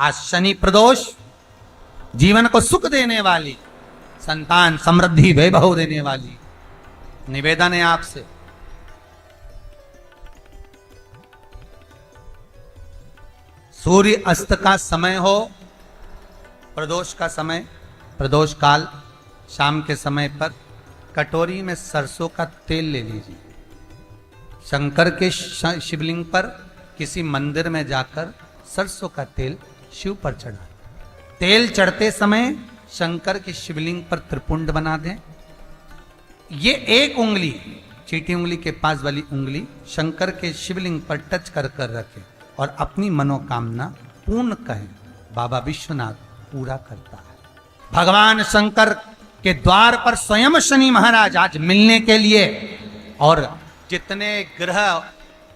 आज शनि प्रदोष जीवन को सुख देने वाली, संतान समृद्धि वैभव देने वाली, निवेदन है आपसे सूर्य अस्त का समय हो, प्रदोष का समय, प्रदोष काल शाम के समय पर कटोरी में सरसों का तेल ले लीजिए। शंकर के शिवलिंग पर किसी मंदिर में जाकर सरसों का तेल शिव पर चढ़ा। तेल चढ़ते समय शंकर के शिवलिंग पर त्रिपुंड बना दें। ये एक उंगली, चीटी उंगली के पास वाली उंगली शंकर के शिवलिंग पर टच कर कर रखें और अपनी मनोकामना पूर्ण कहें। बाबा विश्वनाथ पूरा करता है। भगवान शंकर के द्वार पर स्वयं शनि महाराज आज मिलने के लिए, और जितने ग्रह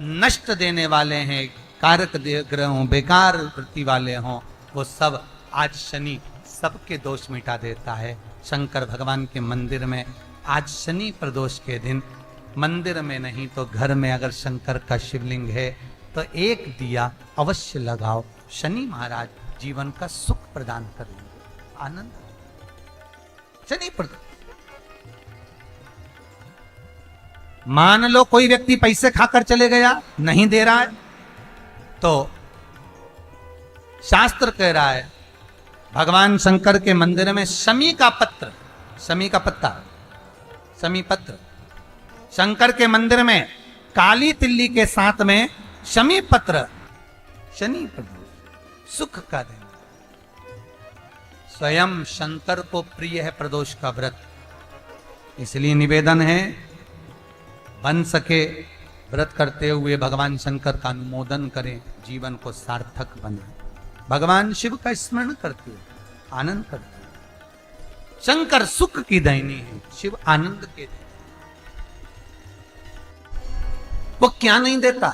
नष्ट देने वाले हैं, कारक ग्रह हों, बेकार वृत्ति वाले हों, वो सब आज शनि सबके दोष मिटा देता है। शंकर भगवान के मंदिर में आज शनि प्रदोष के दिन मंदिर में नहीं तो घर में अगर शंकर का शिवलिंग है तो एक दिया अवश्य लगाओ। शनि महाराज जीवन का सुख प्रदान करेंगे, आनंद। शनि प्रदोष, मान लो कोई व्यक्ति पैसे खाकर चले गया, नहीं दे रहा है, तो शास्त्र कह रहा है भगवान शंकर के मंदिर में शमी का पत्र, शमी का पत्ता, शमी पत्र, शंकर के मंदिर में काली तिल्ली के साथ में शमी पत्र, शनि प्रदोष सुख का दिन। स्वयं शंकर को प्रिय है प्रदोष का व्रत, इसलिए निवेदन है बन सके व्रत करते हुए भगवान शंकर का अनुमोदन करें, जीवन को सार्थक बनाएं। भगवान शिव का स्मरण करते हुए आनंद करते हुए। शंकर सुख की दैनी है, शिव आनंद के देते। वो क्या नहीं देता?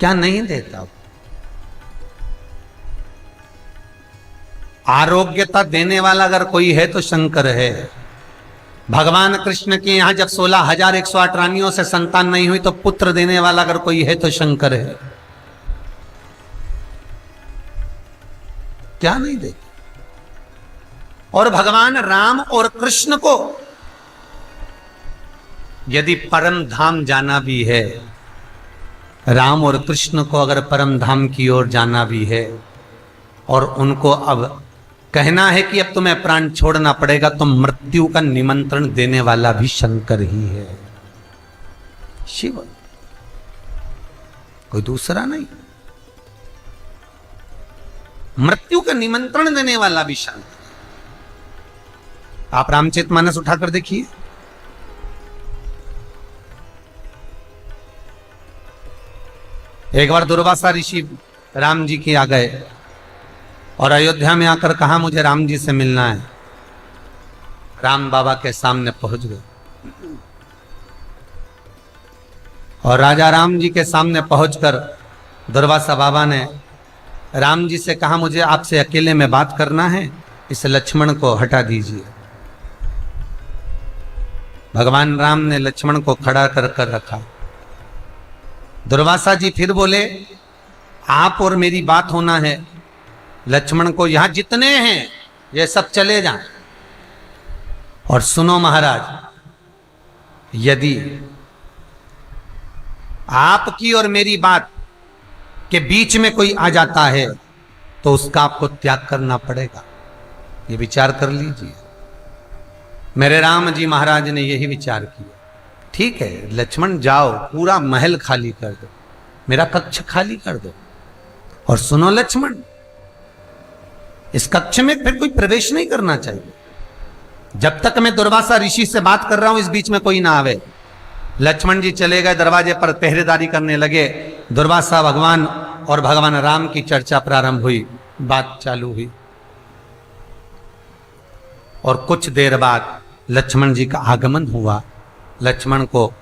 क्या नहीं देता? आरोग्यता देने वाला अगर कोई है तो शंकर है। भगवान कृष्ण के यहां जब 16,108 रानियों से संतान नहीं हुई तो पुत्र देने वाला अगर कोई है तो शंकर है। क्या नहीं देता? और भगवान राम और कृष्ण को यदि परम धाम जाना भी है, राम और कृष्ण को अगर परम धाम की ओर जाना भी है और उनको अब कहना है कि अब तुम्हें प्राण छोड़ना पड़ेगा, तो मृत्यु का निमंत्रण देने वाला भी शंकर ही है, शिव, कोई दूसरा नहीं। मृत्यु का निमंत्रण देने वाला भी शंकर। आप रामचरितमानस उठाकर देखिए, एक बार दुर्वासा ऋषि राम जी के आ गए और अयोध्या में आकर कहा मुझे राम जी से मिलना है। राम बाबा के सामने पहुंच गए और राजा राम जी के सामने पहुंचकर दुर्वासा बाबा ने राम जी से कहा मुझे आपसे अकेले में बात करना है, इस लक्ष्मण को हटा दीजिए। भगवान राम ने लक्ष्मण को खड़ा कर कर रखा। दुर्वासा जी फिर बोले आप और मेरी बात होना है, लक्ष्मण को यहां जितने हैं ये सब चले जाएं। और सुनो महाराज, यदि आपकी और मेरी बात के बीच में कोई आ जाता है तो उसका आपको त्याग करना पड़ेगा, ये विचार कर लीजिए। मेरे राम जी महाराज ने यही विचार किया। ठीक है लक्ष्मण जाओ, पूरा महल खाली कर दो, मेरा कक्ष खाली कर दो। और सुनो लक्ष्मण, इस कक्ष में फिर कोई प्रवेश नहीं करना चाहिए। जब तक मैं दुर्वासा ऋषि से बात कर रहा हूं इस बीच में कोई ना आवे। लक्ष्मण जी चले गए, दरवाजे पर पहरेदारी करने लगे। दुर्वासा भगवान और भगवान राम की चर्चा प्रारंभ हुई, बात चालू हुई। और कुछ देर बाद लक्ष्मण जी का आगमन हुआ। लक्ष्मण को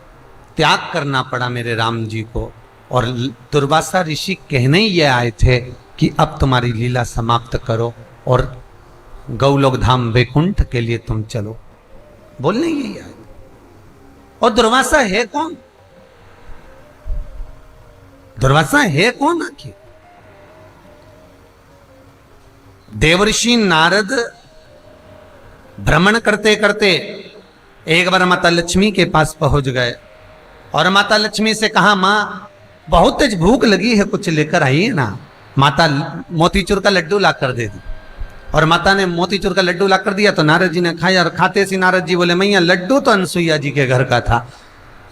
त्याग करना पड़ा मेरे राम जी को। और दुर्वासा ऋषि कहने ही ये आए थे कि अब तुम्हारी लीला समाप्त करो और गौलोक धाम वैकुंठ के लिए तुम चलो, बोलने यही आए। और दुर्वासा है कौन? दुर्वासा है कौन आखिर? देवर्षि नारद भ्रमण करते करते एक बार माता लक्ष्मी के पास पहुंच गए और माता लक्ष्मी से कहा, मां बहुत तेज भूख लगी है, कुछ लेकर आइए ना। माता मोतीचूर का लड्डू ला कर दे दी और माता ने मोतीचूर का लड्डू ला कर दिया तो नारद जी ने खाया और खाते सी नारद जी बोले, मैया लड्डू तो अनसुईया जी के घर का था,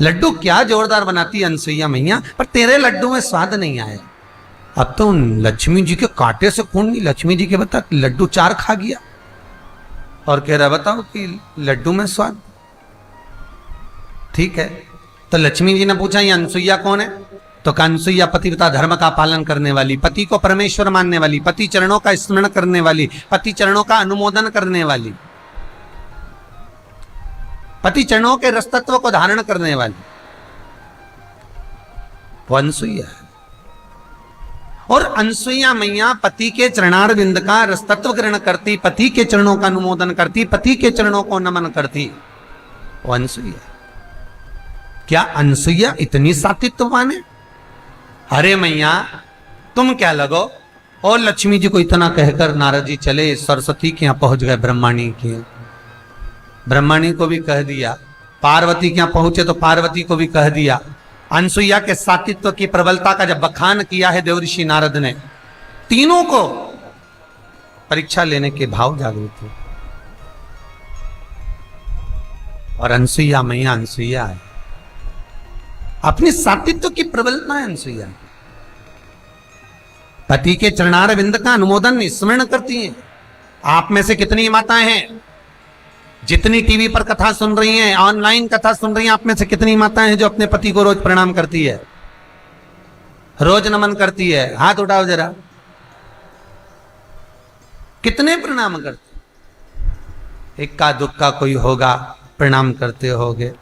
लड्डू क्या जोरदार बनाती अनसुईया मैया, पर तेरे लड्डू में स्वाद नहीं आया। अब तो लक्ष्मी जी के कांटे से खून नहीं, लक्ष्मी जी के बता लड्डू 4 खा गया और कह रहा बताओ कि लड्डू में स्वाद। ठीक है, तो लक्ष्मी जी ने पूछा ये अनसुईया कौन है? तो अनसुईया पतिव्रता धर्म का पालन करने वाली, पति को परमेश्वर मानने वाली, पति चरणों का स्मरण करने वाली, पति चरणों का अनुमोदन करने वाली, पति चरणों के रसतत्व को धारण करने वाली, वो अनसुईया है। और अनसुईया मैया पति के चरणार बिंद का रसतत्व ग्रहण करती, पति के चरणों का अनुमोदन करती, पति के चरणों को नमन करती, वो अनसुईया। क्या अनसुईया इतनी सात्वित्ववान है? अरे मैया तुम क्या लगो। और लक्ष्मी जी को इतना कहकर नारद जी चले सरस्वती के यहां पहुंच गए, ब्रह्माणी के। ब्रह्माणी को भी कह दिया, पार्वती के यहां पहुंचे तो पार्वती को भी कह दिया। अनसुईया के सात्वित्व की प्रबलता का जब बखान किया है देवऋषि नारद ने, तीनों को परीक्षा लेने के भाव जागृत हुए। और अनसुईया मैया अनसुईया है, अपनी सात्वित्व की प्रबलता है अनसुईया। पति के चरणार बिंद का अनुमोदन स्मरण करती हैं। आप में से कितनी माताएं हैं जितनी टीवी पर कथा सुन रही हैं, ऑनलाइन कथा सुन रही हैं, आप में से कितनी माताएं हैं जो अपने पति को रोज प्रणाम करती है, रोज नमन करती है? हाथ उठाओ जरा, कितने प्रणाम करते? इक्का दुक्का कोई होगा प्रणाम करते होगे,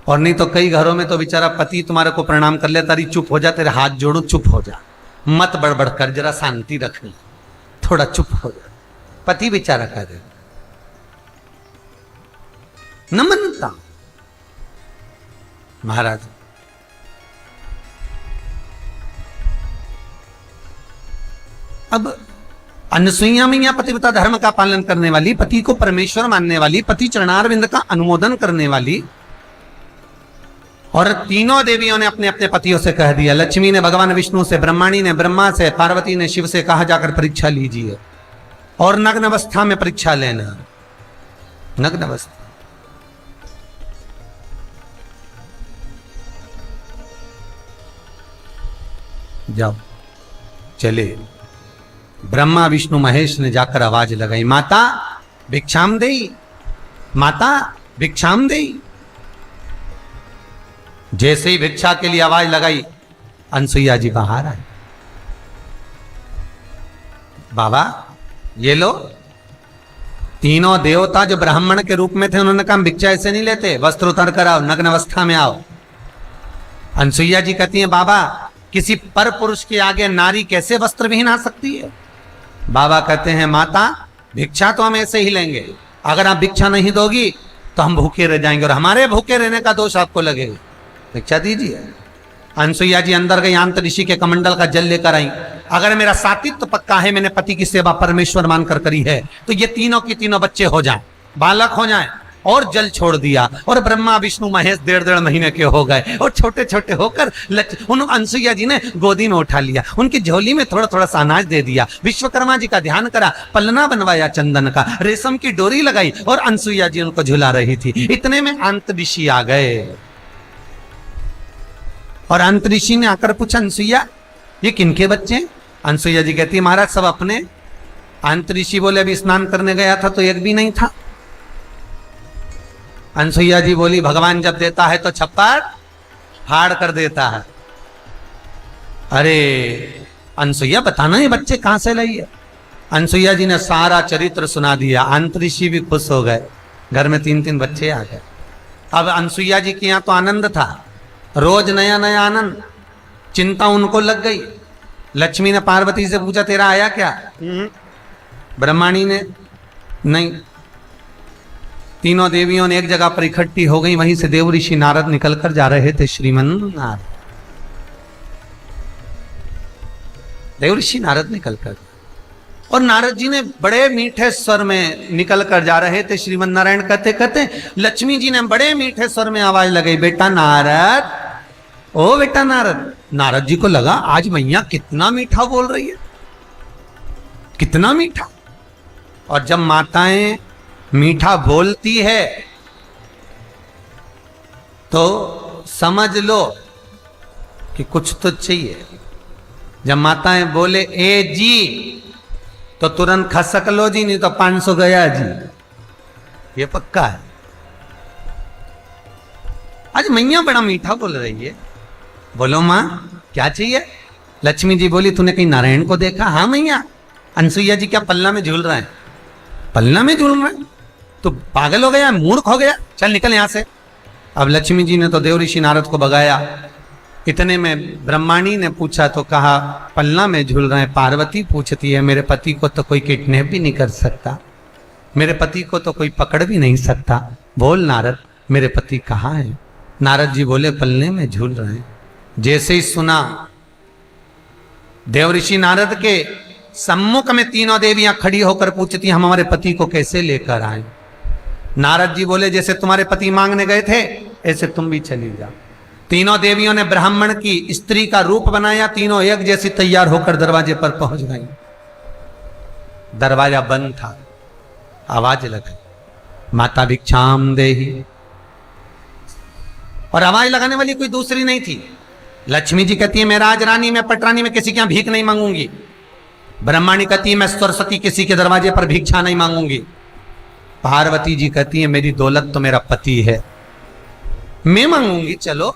और नहीं तो कई घरों में तो बेचारा पति तुम्हारे को प्रणाम कर ले, तारी चुप हो जा, तेरे हाथ जोड़ू चुप हो जा, मत बड़बड़ कर, जरा शांति रख ले, थोड़ा चुप हो जा, पति बेचारा करे। नमनता महाराज। अब अनसुईया मैया पतिव्रता धर्म का पालन करने वाली, पति को परमेश्वर मानने वाली, पति चरणारविंद का अनुमोदन करने वाली, और तीनों देवियों ने अपने अपने पतियों से कह दिया। लक्ष्मी ने भगवान विष्णु से, ब्रह्माणी ने ब्रह्मा से, पार्वती ने शिव से कहा जाकर परीक्षा लीजिए, और नग्न अवस्था में परीक्षा लेना। नग्न अवस्था जाओ, चले। ब्रह्मा विष्णु महेश ने जाकर आवाज लगाई, माता भिक्षाम देई, माता भिक्षाम देई। जैसे ही भिक्षा के लिए आवाज लगाई, अनसुईया जी बाहर आए। बाबा ये लो। तीनों देवता जो ब्राह्मण के रूप में थे, उन्होंने कहा भिक्षा ऐसे नहीं लेते, वस्त्र उतार कर आओ, नग्न अवस्था में आओ। अनसुईया जी कहती हैं, बाबा किसी पर पुरुष के आगे नारी कैसे वस्त्र विहीन आ सकती है? बाबा कहते हैं, माता भिक्षा तो हम ऐसे ही लेंगे, अगर आप भिक्षा नहीं दोगी तो हम भूखे रह जाएंगे, और हमारे भूखे रहने का दोष आपको लगेगा, भिक्षा दीजिए। अनसुईया जी अंदर गई, आंत ऋषि के कमंडल का जल लेकर आई। अगर मेरा सात्वित्व पक्का है, मैंने पति की सेवा परमेश्वर मानकर करी है, तो ये तीनों की तीनों बच्चे हो जाएं, बालक हो जाएं। और जल छोड़ दिया, और ब्रह्मा विष्णु महेश 1.5 महीने के हो गए, और छोटे छोटे होकर उन अनसुईया जी ने गोदी में उठा लिया, उनकी झोली में थोड़ा थोड़ा सा अनाज दे दिया, विश्वकर्मा जी का ध्यान करा, पलना बनवाया चंदन का, रेशम की डोरी लगाई, और अनसुईया जी उनको झुला रही थी। इतने में अंत ऋषि आ गए, और अंत ऋषि ने आकर पूछा, अनसुईया ये किनके बच्चे? अनसुईया जी कहती, महाराज सब अपने। अंत ऋषि बोले, अभी स्नान करने गया था तो एक भी नहीं था। अनसुईया जी बोली, भगवान जब देता है तो छप्पर फाड़ कर देता है। अरे अनसुईया बताना ये बच्चे कहां से लाई है? अनसुईया जी ने सारा चरित्र सुना दिया। अंत ऋषि भी खुश हो गए, घर में 3-3 बच्चे आ गए। अब अनसुईया जी के यहाँ तो आनंद था, रोज नया नया आनंद। चिंता उनको लग गई। लक्ष्मी ने पार्वती से पूछा, तेरा आया क्या? ब्रह्माणी ने नहीं। तीनों देवियों ने एक जगह पर इकट्ठी हो गई, वहीं से देव ऋषि नारद निकल कर जा रहे थे। श्रीमन नारद देवऋषि नारद निकल कर, और नारद जी ने बड़े मीठे स्वर में निकल कर जा रहे थे। श्रीमन नारायण कहते कहते लक्ष्मी जी ने बड़े मीठे स्वर में आवाज लगाई, बेटा नारद, ओ बेटा नारद। नारद जी को लगा आज मैया कितना मीठा बोल रही है, कितना मीठा। और जब माताएं मीठा बोलती है तो समझ लो कि कुछ तो चाहिए। जब माताएं बोले ए जी तो तुरंत खसक लो जी, नहीं तो 500 गया जी, ये पक्का है। आज मैया बड़ा मीठा बोल रही है। बोलो मां क्या चाहिए? लक्ष्मी जी बोली तूने कहीं नारायण को देखा? हाँ मैया। अनसुईया जी क्या पल्ला में झूल रहा है? पल्ला में झूल रहा है? तो पागल हो गया, मूर्ख हो गया, चल निकल यहां से। अब लक्ष्मी जी ने तो देवऋषि नारद को भगाया। इतने में ब्रह्माणी ने पूछा तो कहा पल्ला में झूल रहे हैं। पार्वती पूछती है मेरे पति को तो कोई किडनैप भी नहीं कर सकता, मेरे पति को तो कोई पकड़ भी नहीं सकता, बोल नारद मेरे पति कहाँ है? नारद जी बोले पल्ले में झूल रहे हैं। जैसे ही सुना, देवऋषि नारद के सम्मुख में तीनों देवियां खड़ी होकर पूछती हम हमारे पति को कैसे लेकर आए? नारद जी बोले जैसे तुम्हारे पति मांगने गए थे ऐसे तुम भी चली जाओ। तीनों देवियों ने ब्राह्मण की स्त्री का रूप बनाया, तीनों एक जैसी तैयार होकर दरवाजे पर पहुंच गई। दरवाजा बंद था, आवाज लगाई माता भिक्षाम देहि, और आवाज लगाने वाली कोई दूसरी नहीं थी। लक्ष्मी जी कहती है मैं राजरानी, मैं पटरानी, में किसी के यहां भीख नहीं मांगूंगी। ब्रह्माणी कहती है मैं सरस्वती, किसी के दरवाजे पर भिक्षा नहीं मांगूंगी। पार्वती जी कहती है मेरी दौलत तो मेरा पति है, मैं मांगूंगी चलो।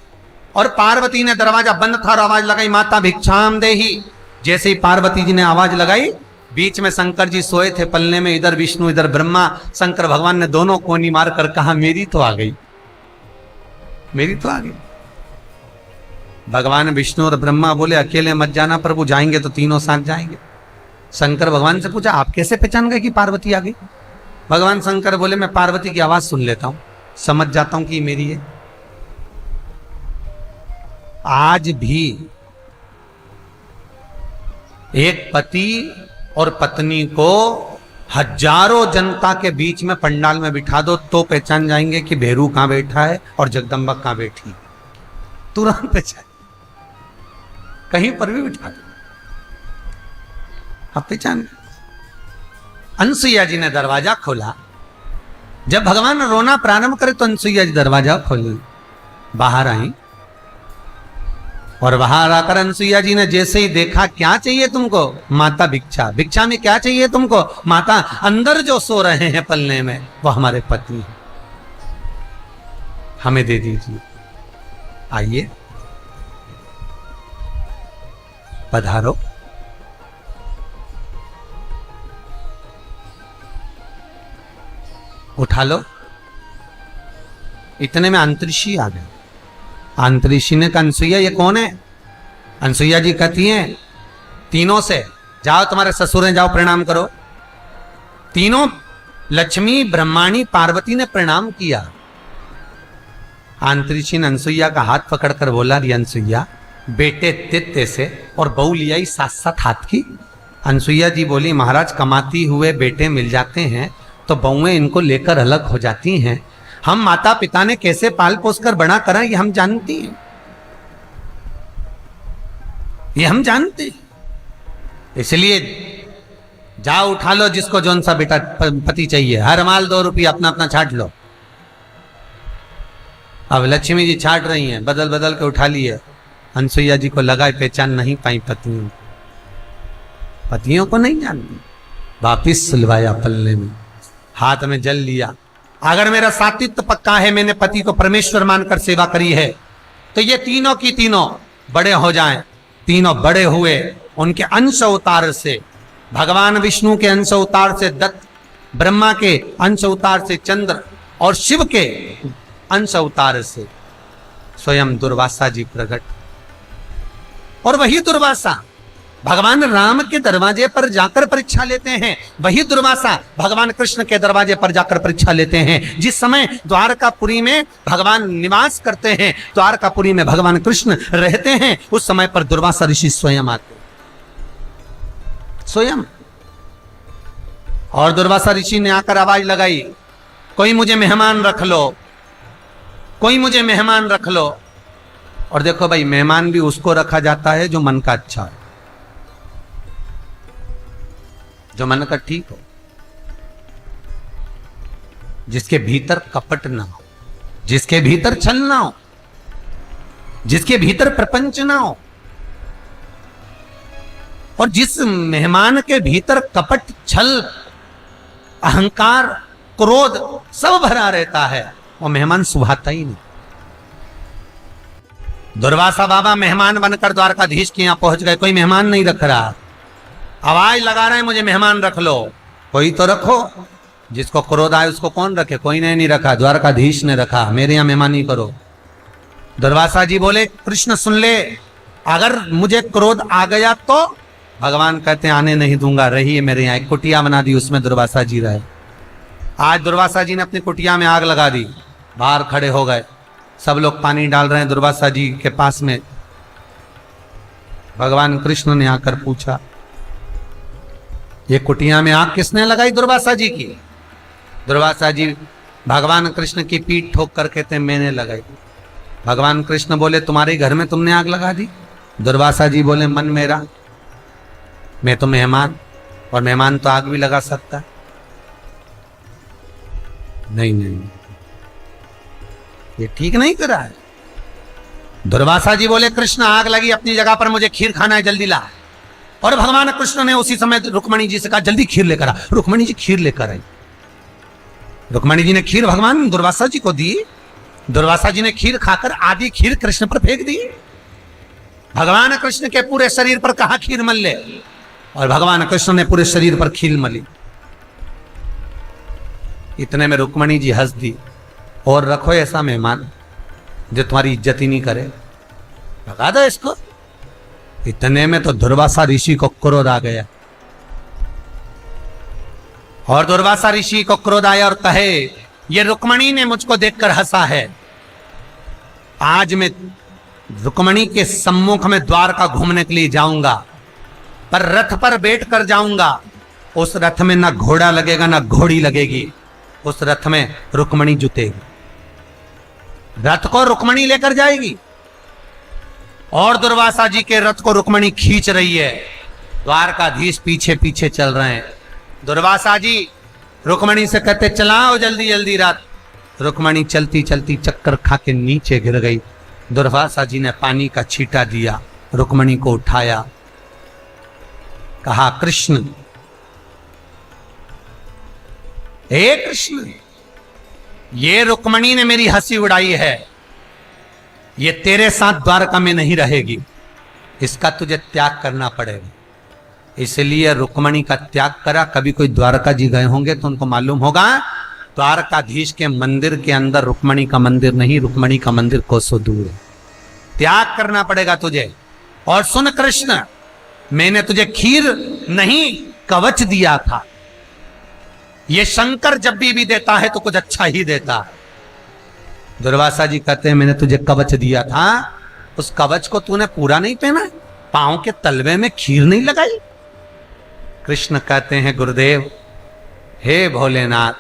और पार्वती ने दरवाजा बंद था और आवाज लगाई माता भिक्षाम देहि। जैसे ही पार्वती जी ने आवाज लगाई, बीच में शंकर जी सोए थे पलने में, इधर विष्णु इधर ब्रह्मा। शंकर भगवान ने दोनों कोनी मार कर कहा मेरी तो आ गई, मेरी तो आ गई। भगवान विष्णु और ब्रह्मा बोले अकेले मत जाना प्रभु, जाएंगे तो तीनों साथ जाएंगे। शंकर भगवान से पूछा आप कैसे पहचान गए कि पार्वती आ गई? भगवान शंकर बोले मैं पार्वती की आवाज सुन लेता हूं, समझ जाता हूं कि मेरी है। आज भी एक पति और पत्नी को हजारों जनता के बीच में पंडाल में बिठा दो तो पहचान जाएंगे कि भेरू कहां बैठा है और जगदम्बा कहां बैठी है, तुरंत पहचान। कहीं पर भी बिठा दो आप पहचान। अनसुईया जी ने दरवाजा खोला। जब भगवान रोना प्रारंभ करे तो अनसुईया जी दरवाजा खोली, बाहर आई। और बाहर आकर अनसुईया जी ने जैसे ही देखा क्या चाहिए तुमको? माता भिक्षा। भिक्षा में क्या चाहिए तुमको? माता अंदर जो सो रहे हैं पलने में वो हमारे पति हैं, हमें दे दीजिए। आइए पधारो। उठा लो। इतने में अंतरिक्षी आ गए। अंतरिक्षी ने कहा अनसुईया ये कौन है? अनसुईया जी कहती हैं तीनों से जाओ तुम्हारे ससुर हैं, जाओ प्रणाम करो। तीनों लक्ष्मी ब्रह्माणी पार्वती ने प्रणाम किया। अंतरिक्षी ने अनसुईया का हाथ पकड़कर बोला री अनसुईया बेटे तित्ते से और बहू लियाई साथ साथ हाथ की। अनसुईया जी बोली महाराज कमाती हुए बेटे मिल जाते हैं तो बहुएं इनको लेकर अलग हो जाती हैं। हम माता पिता ने कैसे पाल पोस कर बड़ा करा ये हम जानती हैं, ये हम जानते हैं। इसलिए जाओ उठा लो जिसको जौन सा बेटा पति चाहिए, हर माल 2 रुपये अपना अपना छाट लो। अब लक्ष्मी जी छाट रही हैं, बदल बदल के उठा लिए। अनसुईया जी को लगा पहचान नहीं पाई पतियों, पतियों को नहीं जानती। वापिस सुलवाया पल्ले में, हाथ में जल लिया। अगर मेरा सात्वित्व पक्का है, मैंने पति को परमेश्वर मानकर सेवा करी है, तो ये तीनों की तीनों बड़े हो जाएं। तीनों बड़े हुए, उनके अंश अवतार से, भगवान विष्णु के अंश अवतार से दत्त, ब्रह्मा के अंश अवतार से चंद्र और शिव के अंश अवतार से स्वयं दुर्वासा जी प्रकट। और वही दुर्वासा भगवान राम के दरवाजे पर जाकर परीक्षा लेते हैं, वही दुर्वासा भगवान कृष्ण के दरवाजे पर जाकर परीक्षा लेते हैं। जिस समय द्वारकापुरी में भगवान निवास करते हैं, द्वारकापुरी में भगवान कृष्ण रहते हैं, उस समय पर दुर्वासा ऋषि स्वयं आते। स्वयं। और दुर्वासा ऋषि ने आकर आवाज लगाई, कोई मुझे मेहमान रख लो, कोई मुझे मेहमान रख लो। और देखो भाई, मेहमान भी उसको रखा जाता है जो मन का अच्छा है, जो मन का ठीक हो, जिसके भीतर कपट ना हो, जिसके भीतर छल ना हो, जिसके भीतर प्रपंच ना हो। और जिस मेहमान के भीतर कपट, छल, अहंकार, क्रोध सब भरा रहता है, वो मेहमान सुहाता ही नहीं। दुर्वासा बाबा मेहमान बनकर द्वारकाधीश के यहां पहुंच गए। कोई मेहमान नहीं रख रहा, आवाज लगा रहे हैं मुझे मेहमान रख लो। कोई तो रखो, जिसको क्रोध आए उसको कौन रखे? कोई ने नहीं रखा, द्वारकाधीश ने रखा, मेरे यहां मेहमानी करो। दुर्वासा जी बोले, कृष्ण सुन ले, अगर मुझे क्रोध आ गया तो भगवान कहते आने नहीं दूंगा, रही है मेरे यहाँ। एक कुटिया बना दी, उसमें दुर्वासा जी रहे। आज दुर्वासा जी ने अपनी कुटिया में आग लगा दी, बाहर खड़े हो गए, सब लोग पानी डाल रहे हैं दुर्वासा जी के पास में। भगवान कृष्ण ने आकर पूछा, ये कुटिया में आग किसने लगाई? दुर्वासा जी की। दुर्वासा जी भगवान कृष्ण की पीठ ठोक कर कहते मैंने लगाई। भगवान कृष्ण बोले, तुम्हारे घर में तुमने आग लगा दी? दुर्वासा जी बोले, मन मेरा, मैं तो मेहमान, और मेहमान तो आग भी लगा सकता है। नहीं नहीं, ये ठीक नहीं करा है। दुर्वासा जी बोले, कृष्ण आग लगी अपनी जगह पर, मुझे खीर खाना है, जल्दी ला। और भगवान कृष्ण ने उसी समय रुक्मणी जी से कहा, जल्दी खीर लेकर आ। रुक्मणी जी खीर लेकर आई। रुक्मणी जी ने खीर भगवान दुर्वासा जी को दी। दुर्वासा जी ने खीर खाकर आधी खीर कृष्ण पर फेंक दी। भगवान कृष्ण के पूरे शरीर पर कहा खीर मल ले, और भगवान कृष्ण ने पूरे शरीर पर खीर मली। इतने में रुक्मणी जी हंस दी, और रखो ऐसा मेहमान जो तुम्हारी इज्जत ही नहीं करे, भगा दो इसको। इतने में तो दुर्वासा ऋषि को क्रोध आ गया, और दुर्वासा ऋषि को क्रोध आया और कहे, ये रुक्मणी ने मुझको देखकर हंसा है, आज मैं रुक्मणी के सम्मुख में द्वारका घूमने के लिए जाऊंगा, पर रथ पर बैठ कर जाऊंगा। उस रथ में ना घोड़ा लगेगा ना घोड़ी लगेगी, उस रथ में रुक्मणी जुतेगी। रथ को रुक्मणी लेकर जाएगी, और दुर्वासा जी के रथ को रुक्मणी खींच रही है। द्वारकाधीश पीछे पीछे चल रहे हैं। दुर्वासा जी रुक्मणी से कहते, चलाओ जल्दी जल्दी रथ। रुक्मणी चलती चलती चक्कर खा के नीचे गिर गई। दुर्वासा जी ने पानी का छींटा दिया, रुक्मणी को उठाया, कहा, कृष्ण, हे कृष्ण, ये रुक्मणी ने मेरी हंसी उड़ाई है, ये तेरे साथ द्वारका में नहीं रहेगी, इसका तुझे त्याग करना पड़ेगा। इसलिए रुक्मणी का त्याग करा। कभी कोई द्वारका जी गए होंगे तो उनको मालूम होगा, द्वारकाधीश के मंदिर के अंदर रुक्मणी का मंदिर नहीं, रुक्मणी का मंदिर कोसों दूर है। त्याग करना पड़ेगा तुझे। और सुन कृष्ण, मैंने तुझे खीर नहीं कवच दिया था। ये शंकर जब भी देता है तो कुछ अच्छा ही देता है। दुर्वासा जी कहते हैं, मैंने तुझे कवच दिया था, उस कवच को तूने पूरा नहीं पहना, पांव के तलवे में खीर नहीं लगाई। कृष्ण कहते हैं, गुरुदेव, हे भोलेनाथ,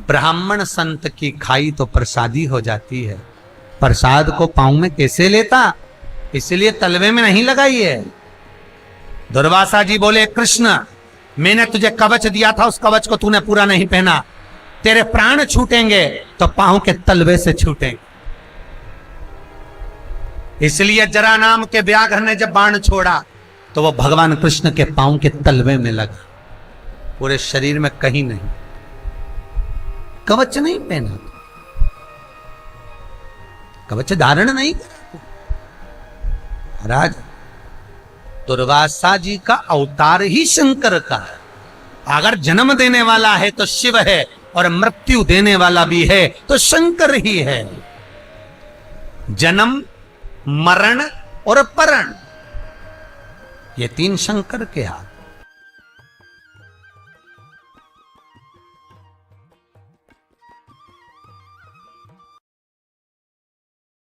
ब्राह्मण संत की खाई तो प्रसादी हो जाती है, प्रसाद को पांव में कैसे लेता, इसलिए तलवे में नहीं लगाई है। दुर्वासा जी बोले, कृष्ण, मैंने तुझे कवच दिया था, उस कवच को तूने पूरा नहीं पहना, तेरे प्राण छूटेंगे तो पांव के तलवे से छूटेंगे। इसलिए जरा नाम के व्याघ्र ने जब बाण छोड़ा तो वो भगवान कृष्ण के पांव के तलवे में लगा, पूरे शरीर में कहीं नहीं। कवच नहीं पहना, कवच धारण नहीं करा। महाराज, दुर्वासा जी का अवतार ही शंकर का है। अगर जन्म देने वाला है तो शिव है, और मृत्यु देने वाला भी है तो शंकर ही है। जन्म, मरण और परण, ये तीन शंकर के हाथ।